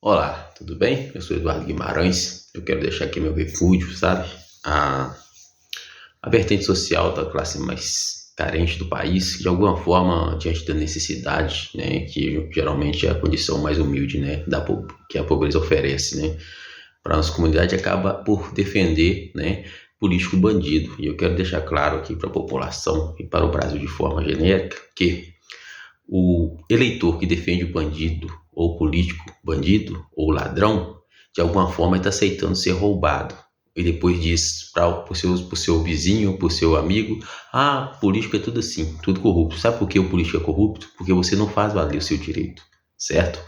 Olá, tudo bem? Eu sou Eduardo Guimarães. Eu quero deixar aqui meu refúgio, sabe? A, a vertente social da classe mais carente do país, que de alguma forma, diante da necessidade, né, que geralmente é a condição mais humilde, né, que a pobreza oferece, né, para a nossa comunidade, acaba por defender, né, político bandido. E eu quero deixar claro aqui para a população e para o Brasil de forma genérica que o eleitor que defende o bandido, ou político bandido, ou ladrão, de alguma forma está aceitando ser roubado. E depois diz para o seu vizinho, para o seu amigo: ah, político é tudo assim, tudo corrupto. Sabe por que o político é corrupto? Porque você não faz valer o seu direito, certo?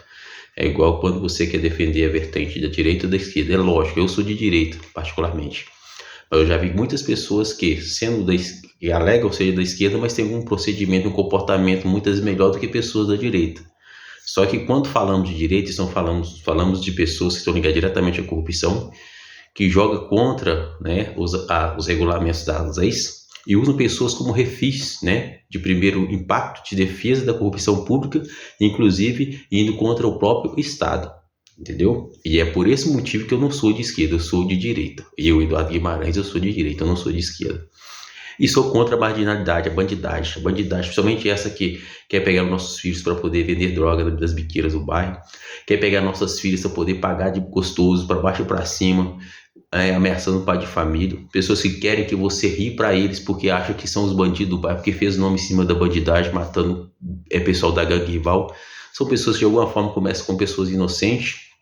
É igual quando você quer defender a vertente da direita ou da esquerda. É lógico, eu sou de direita, particularmente. Eu já vi muitas pessoas que, que alegam ser da esquerda, mas têm um procedimento, um comportamento muitas vezes melhor do que pessoas da direita. Só que quando falamos de direita, falamos de pessoas que estão ligadas diretamente à corrupção, que jogam contra, né, os regulamentos das leis e usam pessoas como refis, né, de primeiro impacto, de defesa da corrupção pública, inclusive indo contra o próprio Estado. Entendeu? E é por esse motivo que eu não sou de esquerda, eu sou de direita. Eu, Eduardo Guimarães, eu sou de direita, eu não sou de esquerda. E sou contra a marginalidade, a bandidagem, principalmente essa que quer pegar nossos filhos para poder vender droga das biqueiras do bairro, quer pegar nossas filhas para poder pagar de gostoso, para baixo e para cima, ameaçando o pai de família. Pessoas que querem que você ri para eles porque acham que são os bandidos do bairro, porque fez nome em cima da bandidagem, matando pessoal da gangue rival. São pessoas que de alguma forma começam com pessoas inocentes,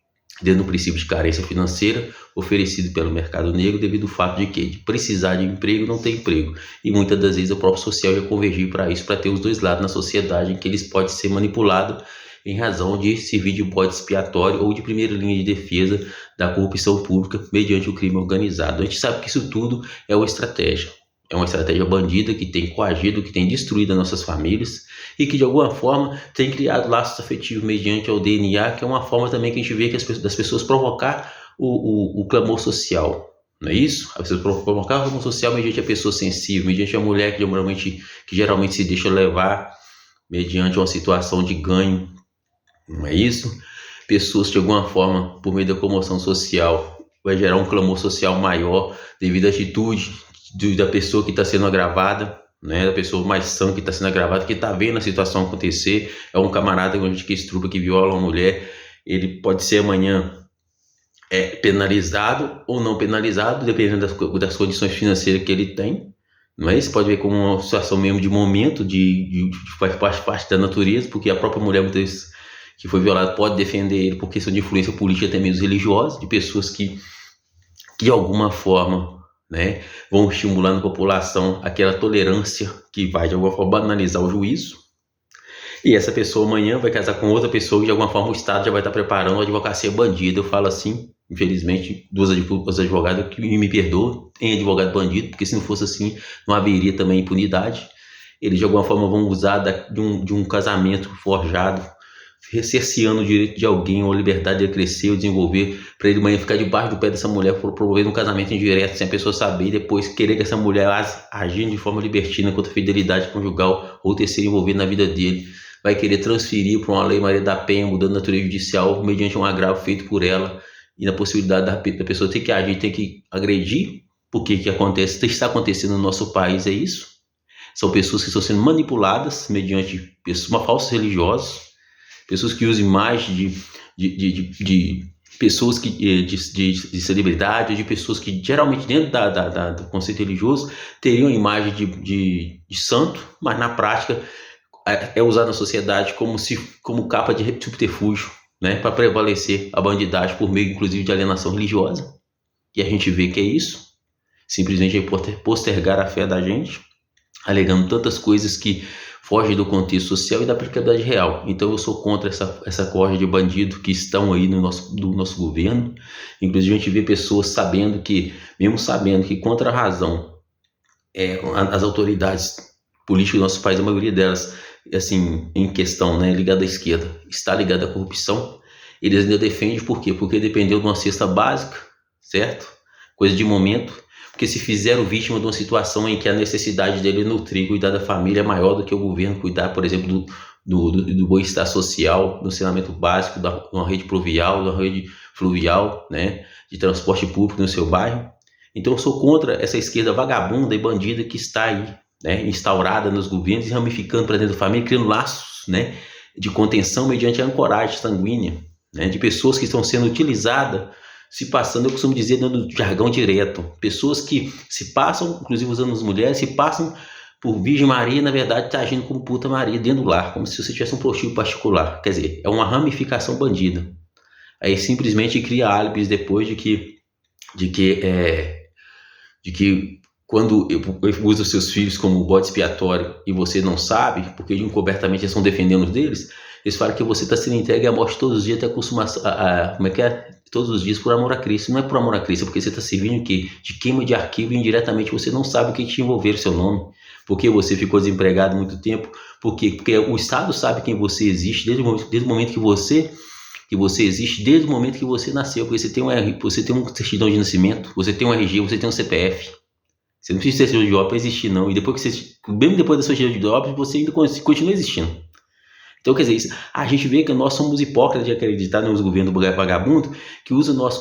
dentro do princípio de carência financeira oferecido pelo mercado negro, devido ao fato de que de precisar de emprego não tem emprego, e muitas das vezes o próprio social já convergiu para isso, para ter os dois lados na sociedade, em que eles podem ser manipulados em razão de servir de bode expiatório ou de primeira linha de defesa da corrupção pública mediante o crime organizado. A gente sabe que isso tudo é uma estratégia. É uma estratégia bandida que tem coagido, que tem destruído as nossas famílias e que de alguma forma tem criado laços afetivos mediante ao DNA, que é uma forma também que a gente vê que das pessoas provocar o clamor social. Não é isso? As pessoas provocar o clamor social mediante a pessoa sensível, mediante a mulher que geralmente se deixa levar mediante uma situação de ganho. Não é isso? Pessoas de alguma forma, por meio da comoção social, vai gerar um clamor social maior devido à atitude da pessoa que está sendo agravada, né, da pessoa mais sã que está sendo agravada, que está vendo a situação acontecer. É um camarada que estupa, que viola uma mulher, ele pode ser amanhã penalizado ou não penalizado, dependendo das condições financeiras que ele tem. Não é isso? Pode ver como uma situação mesmo de momento, faz parte da natureza, porque a própria mulher, muitas vezes, que foi violada, pode defender ele por questão de influência política, até mesmo religiosa, de pessoas que de alguma forma, né, vão estimular na população aquela tolerância que vai de alguma forma banalizar o juízo. E essa pessoa amanhã vai casar com outra pessoa que de alguma forma o Estado já vai estar preparando a advocacia bandida. Eu falo assim, infelizmente, duas advogadas que me perdoam, tem advogado bandido, porque se não fosse assim, não haveria também impunidade. Eles de alguma forma vão usar de um casamento forjado, cerceando o direito de alguém ou a liberdade de crescer ou desenvolver, para ele amanhã ficar debaixo do pé dessa mulher, promovendo um casamento indireto sem a pessoa saber, e depois querer que essa mulher agindo de forma libertina contra a fidelidade conjugal ou terceiro envolvido na vida dele, vai querer transferir para uma lei Maria da Penha, mudando a natureza judicial mediante um agravo feito por ela, e na possibilidade da pessoa ter que agir, ter que agredir. Porque que acontece, está acontecendo no nosso país é isso. São pessoas que estão sendo manipuladas mediante uma falsos religiosos, pessoas que usam imagem de pessoas de celebridade, de pessoas que geralmente dentro do conceito religioso teriam a imagem de santo, mas na prática é usado na sociedade como capa de subterfúgio, né, para prevalecer a bandidagem por meio inclusive de alienação religiosa. E a gente vê que é isso, simplesmente é postergar a fé da gente, alegando tantas coisas que fogem do contexto social e da aplicabilidade real. Então eu sou contra essa corja de bandidos que estão aí do nosso governo. Inclusive a gente vê pessoas mesmo sabendo que contra a razão, as autoridades políticas do nosso país, a maioria delas, assim, em questão, né, ligada à esquerda, está ligada à corrupção, eles ainda defendem. Por quê? Porque dependeu de uma cesta básica, certo? Coisa de momento. Porque se fizeram vítima de uma situação em que a necessidade dele nutrir, cuidar da família é maior do que o governo cuidar, por exemplo, do bem-estar social, do saneamento básico, de uma rede pluvial, de uma rede fluvial, né, de transporte público no seu bairro. Então eu sou contra essa esquerda vagabunda e bandida que está aí, né, instaurada nos governos e ramificando para dentro da família, criando laços, né, de contenção mediante a ancoragem sanguínea, né, de pessoas que estão sendo utilizadas, se passando, eu costumo dizer, dando jargão direto, pessoas que se passam, inclusive usando as mulheres, se passam por Virgem Maria, na verdade está agindo como puta Maria dentro do lar, como se você tivesse um prostíbulo particular. Quer dizer, é uma ramificação bandida. Aí simplesmente cria álibis depois de que quando usa os seus filhos como bode expiatório e você não sabe, porque encobertamente eles estão defendendo os deles, eles falam que você está sendo entregue à morte todos os dias até acostumar como é que é? Todos os dias por amor a Cristo. Não é por amor a Cristo, é porque você está servindo de queima de arquivo e indiretamente você não sabe o que te envolver o seu nome. Porque você ficou desempregado muito tempo, porque o Estado sabe quem você existe desde o momento que você existe, desde o momento que você nasceu, porque você tem um certidão de nascimento, você tem um RG, você tem um CPF. Você não precisa ter certidão de óbito para existir, não. E depois mesmo depois da sua certidão de óbito, você ainda continua existindo. Então, quer dizer, a gente vê que nós somos hipócritas de acreditar nos governos vagabundo que usa nós,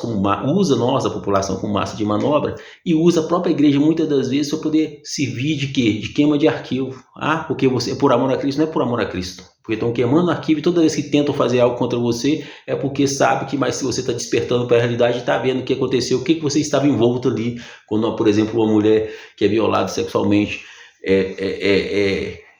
a população, como massa de manobra e usa a própria igreja muitas das vezes para poder servir de quê? De queima de arquivo. Porque você é por amor a Cristo, não é por amor a Cristo. Porque estão queimando arquivo e toda vez que tentam fazer algo contra você é porque sabe que, mas se você está despertando para a realidade, está vendo o que aconteceu, o que você estava envolto ali, quando, por exemplo, uma mulher que é violada sexualmente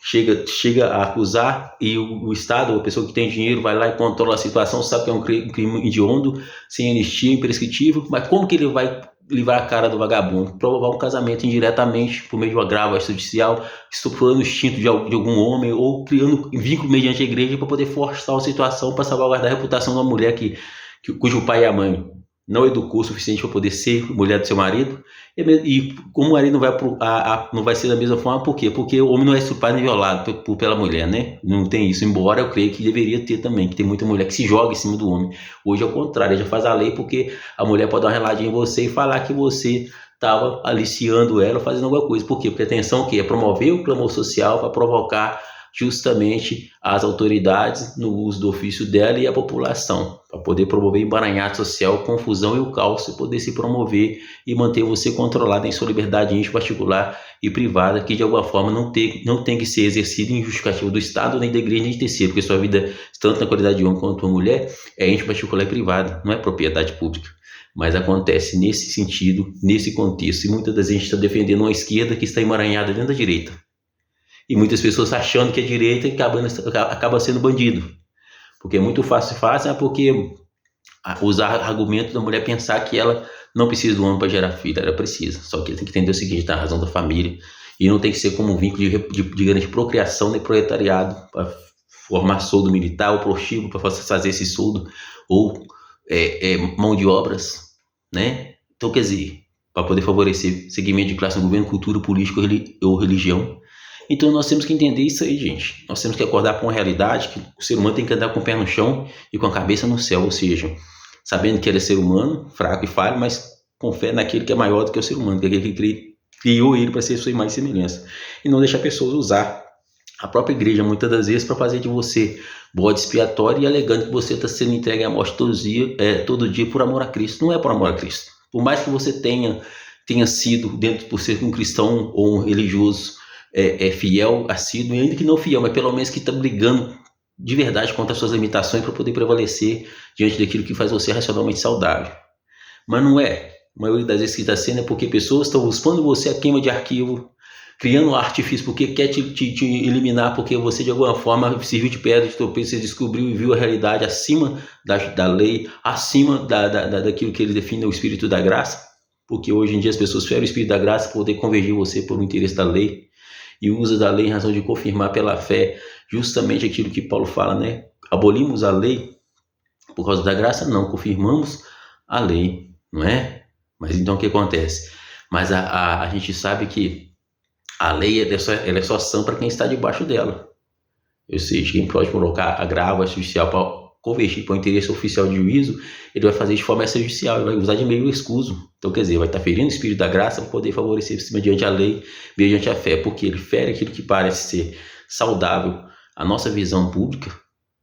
chega a acusar e o Estado, a pessoa que tem dinheiro, vai lá e controla a situação, sabe que é um crime hediondo, sem anistia, imprescritível, mas como que ele vai livrar a cara do vagabundo? Provar um casamento indiretamente por meio de um agravo extrajudicial, estuprando o instinto de algum homem ou criando vínculo mediante a igreja para poder forçar a situação para salvaguardar a reputação de uma mulher cujo pai e a mãe não educou o suficiente para poder ser mulher do seu marido, e como o marido não vai ser da mesma forma, por quê? Porque o homem não é estuprado nem violado pela mulher, né? Não tem isso, embora eu creio que deveria ter também, que tem muita mulher que se joga em cima do homem. Hoje é o contrário, já faz a lei porque a mulher pode dar uma reladinha em você e falar que você estava aliciando ela, fazendo alguma coisa. Por quê? Porque a intenção é promover o clamor social para provocar justamente as autoridades no uso do ofício dela e a população, para poder promover emaranhado social, confusão e o caos e poder se promover e manter você controlado em sua liberdade íntima particular e privada, que de alguma forma não tem que ser exercida em justificativa do Estado, nem da igreja, nem de terceiro, porque sua vida, tanto na qualidade de homem quanto de mulher, é íntima particular e privada, não é propriedade pública. Mas acontece nesse sentido, nesse contexto, e muitas vezes a gente está defendendo uma esquerda que está emaranhada dentro da direita. E muitas pessoas achando que é direita e acaba sendo bandido. Porque é muito fácil, porque usar argumento da mulher pensar que ela não precisa do homem para gerar filho, ela precisa. Só que tem que entender o seguinte, da razão da família, e não tem que ser como um vínculo de grande procriação de proletariado, para formar soldo militar ou prostíbulo para fazer esse soldo, ou mão de obras, né? Então, quer dizer, para poder favorecer segmento de classe no governo, cultura, política ou religião. Então nós temos que entender isso aí, gente. Nós temos que acordar com a realidade que o ser humano tem que andar com o pé no chão e com a cabeça no céu, ou seja, sabendo que ele é ser humano, fraco e falho, mas com fé naquele que é maior do que o ser humano, que é aquele que criou ele para ser sua imagem e semelhança. E não deixar pessoas usar a própria igreja, muitas das vezes, para fazer de você bode expiatório e alegando que você está sendo entregue à morte todo dia por amor a Cristo. Não é por amor a Cristo. Por mais que você tenha sido, por ser um cristão ou um religioso, fiel, assíduo, e ainda que não fiel, mas pelo menos que está brigando de verdade contra as suas limitações para poder prevalecer diante daquilo que faz você racionalmente saudável. Mas não é. A maioria das vezes que está sendo é porque pessoas estão buscando você a queima de arquivo, criando um artifício porque quer te eliminar, porque você de alguma forma serviu de pedra de tropeço, você descobriu e viu a realidade acima da lei, acima daquilo que ele define o Espírito da Graça, porque hoje em dia as pessoas ferem o Espírito da Graça para poder convergir você por um interesse da lei, e usa da lei em razão de confirmar pela fé justamente aquilo que Paulo fala, né? Abolimos a lei por causa da graça? Não, confirmamos a lei, não é? Mas então o que acontece? Mas a gente sabe que a lei ela é só ação para quem está debaixo dela. Ou seja, quem pode colocar agravo judicial para convergir para o interesse oficial de juízo, ele vai fazer de forma extrajudicial, ele vai usar de meio escuso. Então, quer dizer, vai estar ferindo o Espírito da Graça para poder favorecer mediante a lei, mediante a fé, porque ele fere aquilo que parece ser saudável a nossa visão pública,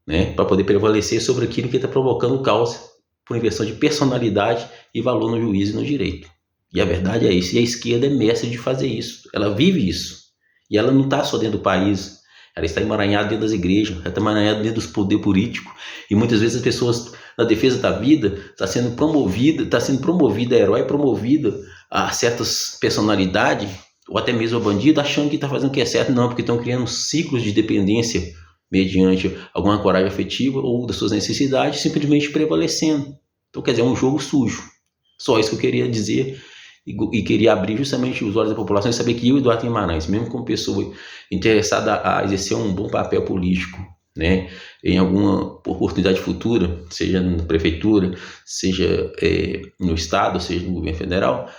né, para poder prevalecer sobre aquilo que está provocando o caos por inversão de personalidade e valor no juízo e no direito. E a verdade é isso, e a esquerda é mestre de fazer isso, ela vive isso, e ela não está só dentro do país, ela está emaranhada dentro das igrejas, ela está emaranhada dentro dos poderes políticos, e muitas vezes as pessoas, na defesa da vida, está sendo promovida a herói, promovida a certas personalidades, ou até mesmo a bandido, achando que está fazendo o que é certo, não, porque estão criando ciclos de dependência mediante alguma coragem afetiva ou das suas necessidades, simplesmente prevalecendo. Então, quer dizer, é um jogo sujo. Só isso que eu queria dizer e queria abrir justamente os olhos da população e saber que eu, Eduardo Guimarães, mesmo como pessoa interessada a exercer um bom papel político, né, em alguma oportunidade futura, seja na prefeitura, seja no estado, seja no governo federal,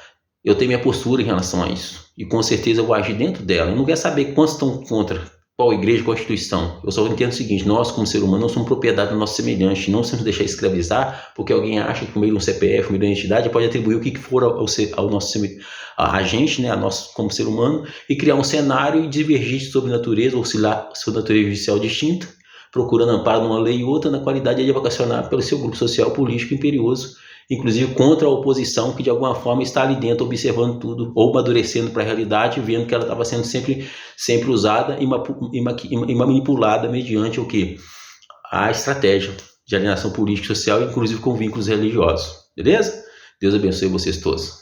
eu tenho minha postura em relação a isso. E com certeza eu vou agir dentro dela. Eu não quero saber quantos estão contra qual igreja, qual instituição. Eu só entendo o seguinte: nós, como ser humano, não somos propriedade do nosso semelhante. Não somos deixar escravizar porque alguém acha que por meio de um CPF, por meio de uma identidade, pode atribuir o que for ao nosso a gente, né, a nós como ser humano, e criar um cenário e divergir sobre natureza, oscilar sobre natureza judicial distinta, procurando amparo numa lei e outra na qualidade de vocacionar pelo seu grupo social político imperioso, inclusive contra a oposição que de alguma forma está ali dentro observando tudo, ou amadurecendo para a realidade, vendo que ela estava sendo sempre usada e manipulada mediante o quê? A estratégia de alienação política e social, inclusive com vínculos religiosos. Beleza? Deus abençoe vocês todos.